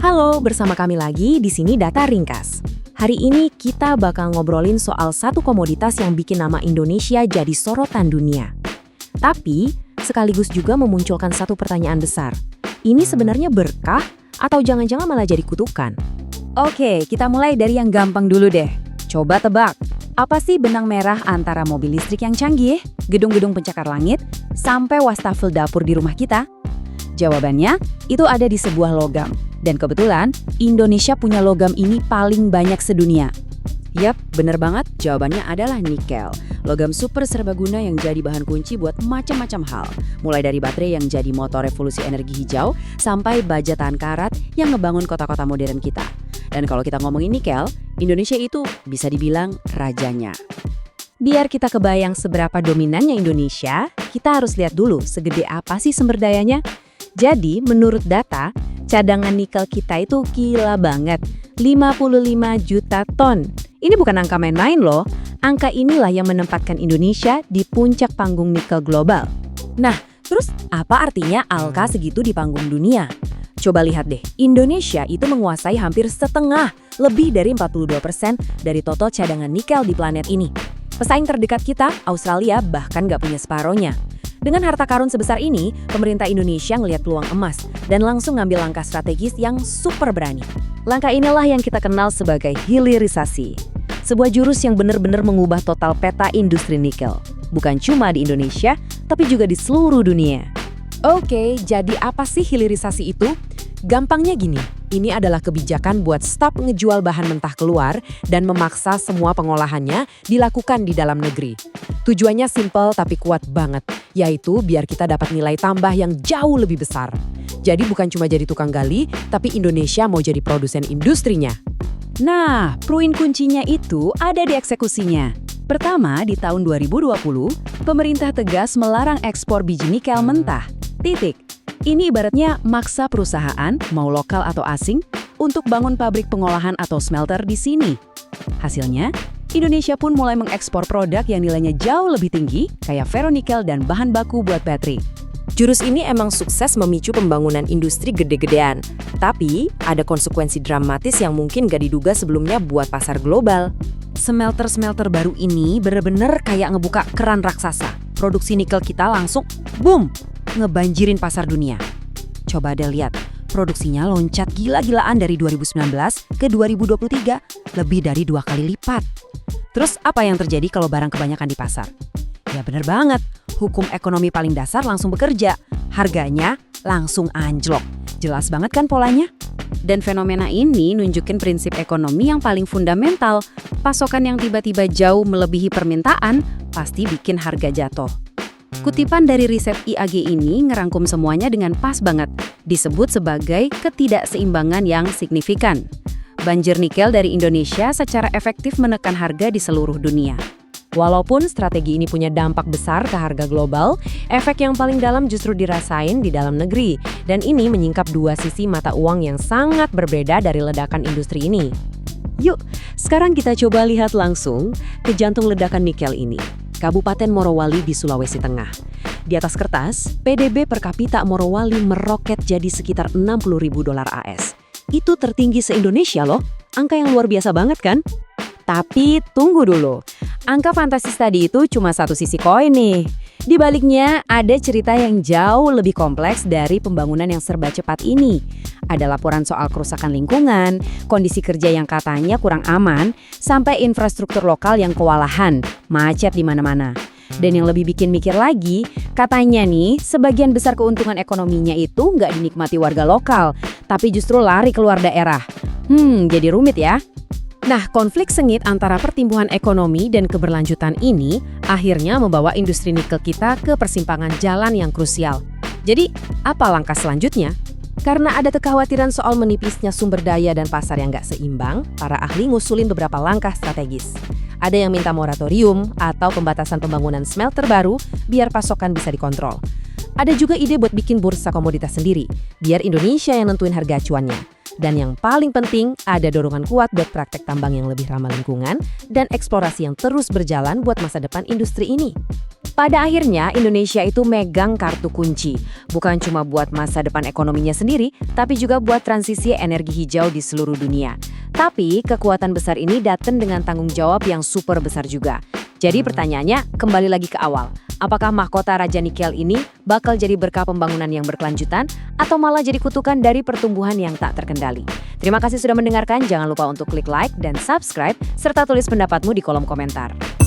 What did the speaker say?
Halo, bersama kami lagi di sini Data Ringkas. Hari ini kita bakal ngobrolin soal satu komoditas yang bikin nama Indonesia jadi sorotan dunia. Tapi, sekaligus juga memunculkan satu pertanyaan besar. Ini sebenarnya berkah atau jangan-jangan malah jadi kutukan? Oke, kita mulai dari yang gampang dulu deh. Coba tebak, apa sih benang merah antara mobil listrik yang canggih, gedung-gedung pencakar langit, sampai wastafel dapur di rumah kita? Jawabannya, itu ada di sebuah logam. Dan kebetulan, Indonesia punya logam ini paling banyak sedunia. Yap, bener banget. Jawabannya adalah nikel. Logam super serbaguna yang jadi bahan kunci buat macam-macam hal. Mulai dari baterai yang jadi motor revolusi energi hijau, sampai baja tahan karat yang ngebangun kota-kota modern kita. Dan kalau kita ngomongin nikel, Indonesia itu bisa dibilang rajanya. Biar kita kebayang seberapa dominannya Indonesia, kita harus lihat dulu segede apa sih sumber dayanya. Jadi, menurut data, cadangan nikel kita itu gila banget, 55 juta ton. Ini bukan angka main-main loh, angka inilah yang menempatkan Indonesia di puncak panggung nikel global. Nah, terus apa artinya angka segitu di panggung dunia? Coba lihat deh, Indonesia itu menguasai hampir setengah, lebih dari 42% dari total cadangan nikel di planet ini. Pesaing terdekat kita, Australia, bahkan nggak punya separohnya. Dengan harta karun sebesar ini, pemerintah Indonesia ngelihat peluang emas dan langsung ngambil langkah strategis yang super berani. Langkah inilah yang kita kenal sebagai hilirisasi. Sebuah jurus yang benar-benar mengubah total peta industri nikel. Bukan cuma di Indonesia, tapi juga di seluruh dunia. Oke, jadi apa sih hilirisasi itu? Gampangnya gini, ini adalah kebijakan buat stop ngejual bahan mentah keluar dan memaksa semua pengolahannya dilakukan di dalam negeri. Tujuannya simpel tapi kuat banget, yaitu biar kita dapat nilai tambah yang jauh lebih besar. Jadi bukan cuma jadi tukang gali, tapi Indonesia mau jadi produsen industrinya. Nah, poin kuncinya itu ada di eksekusinya. Pertama, di tahun 2020, pemerintah tegas melarang ekspor biji nikel mentah. Titik. Ini ibaratnya maksa perusahaan, mau lokal atau asing, untuk bangun pabrik pengolahan atau smelter di sini. Hasilnya, Indonesia pun mulai mengekspor produk yang nilainya jauh lebih tinggi, kayak ferronikel dan bahan baku buat baterai. Jurus ini emang sukses memicu pembangunan industri gede-gedean. Tapi, ada konsekuensi dramatis yang mungkin gak diduga sebelumnya buat pasar global. Smelter-smelter baru ini bener-bener kayak ngebuka keran raksasa. Produksi nikel kita langsung, boom! Ngebanjirin pasar dunia. Coba deh lihat, produksinya loncat gila-gilaan dari 2019 ke 2023, lebih dari 2 kali lipat. Terus apa yang terjadi kalau barang kebanyakan di pasar? Ya bener banget, hukum ekonomi paling dasar langsung bekerja, harganya langsung anjlok. Jelas banget kan polanya? Dan fenomena ini nunjukin prinsip ekonomi yang paling fundamental. Pasokan yang tiba-tiba jauh melebihi permintaan pasti bikin harga jatuh. Kutipan dari riset IAG ini ngerangkum semuanya dengan pas banget, disebut sebagai ketidakseimbangan yang signifikan. Banjir nikel dari Indonesia secara efektif menekan harga di seluruh dunia. Walaupun strategi ini punya dampak besar ke harga global, efek yang paling dalam justru dirasain di dalam negeri. Dan ini menyingkap dua sisi mata uang yang sangat berbeda dari ledakan industri ini. Yuk, sekarang kita coba lihat langsung ke jantung ledakan nikel ini. Kabupaten Morowali di Sulawesi Tengah. Di atas kertas, PDB per kapita Morowali meroket jadi sekitar $60.000 AS. Itu tertinggi se-Indonesia loh, angka yang luar biasa banget kan? Tapi tunggu dulu, angka fantastis tadi itu cuma satu sisi koin nih. Di baliknya ada cerita yang jauh lebih kompleks dari pembangunan yang serba cepat ini. Ada laporan soal kerusakan lingkungan, kondisi kerja yang katanya kurang aman, sampai infrastruktur lokal yang kewalahan, macet di mana-mana. Dan yang lebih bikin mikir lagi, katanya nih, sebagian besar keuntungan ekonominya itu nggak dinikmati warga lokal, tapi justru lari keluar daerah. Jadi rumit ya. Nah, konflik sengit antara pertumbuhan ekonomi dan keberlanjutan ini akhirnya membawa industri nikel kita ke persimpangan jalan yang krusial. Jadi, apa langkah selanjutnya? Karena ada kekhawatiran soal menipisnya sumber daya dan pasar yang nggak seimbang, para ahli ngusulin beberapa langkah strategis. Ada yang minta moratorium atau pembatasan pembangunan smelter baru biar pasokan bisa dikontrol. Ada juga ide buat bikin bursa komoditas sendiri, biar Indonesia yang nentuin harga acuannya. Dan yang paling penting, ada dorongan kuat buat praktek tambang yang lebih ramah lingkungan dan eksplorasi yang terus berjalan buat masa depan industri ini. Pada akhirnya, Indonesia itu megang kartu kunci. Bukan cuma buat masa depan ekonominya sendiri, tapi juga buat transisi energi hijau di seluruh dunia. Tapi, kekuatan besar ini datang dengan tanggung jawab yang super besar juga. Jadi pertanyaannya, kembali lagi ke awal. Apakah mahkota Raja Nikel ini bakal jadi berkah pembangunan yang berkelanjutan atau malah jadi kutukan dari pertumbuhan yang tak terkendali? Terima kasih sudah mendengarkan. Jangan lupa untuk klik like dan subscribe serta tulis pendapatmu di kolom komentar.